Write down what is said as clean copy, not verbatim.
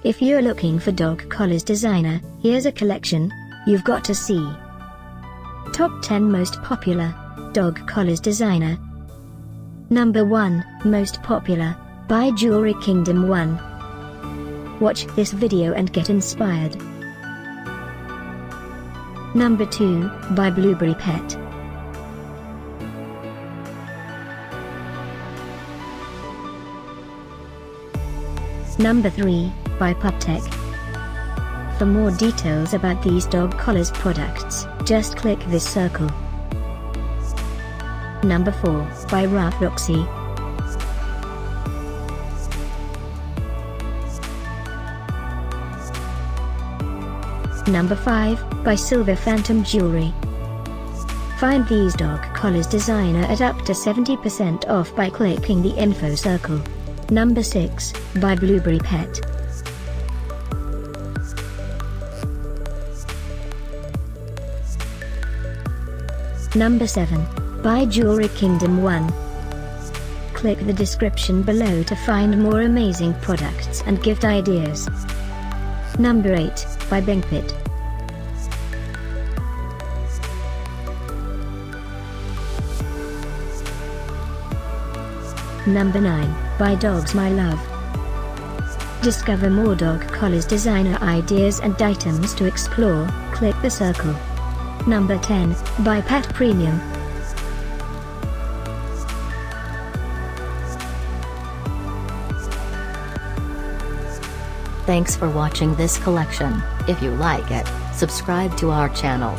If you're looking for dog collars designer, here's a collection you've got to see. Top 10 Most Popular Dog Collars Designer. Number 1, Most Popular, by Jewelry Kingdom 1. Watch this video and get inspired. Number 2, by Blueberry Pet. Number 3, by PUPTECK. For more details about these dog collars products, just click this circle. Number 4, by Ruff Roxy. Number 5, by Silver Phantom Jewelry. Find these dog collars designer at up to 70% off by clicking the info circle. Number 6, by Blueberry Pet. Number 7, by Jewelry Kingdom 1. Click the description below to find more amazing products and gift ideas. Number 8, by Pit. Number 9, by Dogs My Love. Discover more dog collars designer ideas and items to explore, click the circle. Number 10, by Pet Premium. Thanks for watching this collection. If you like it, subscribe to our channel.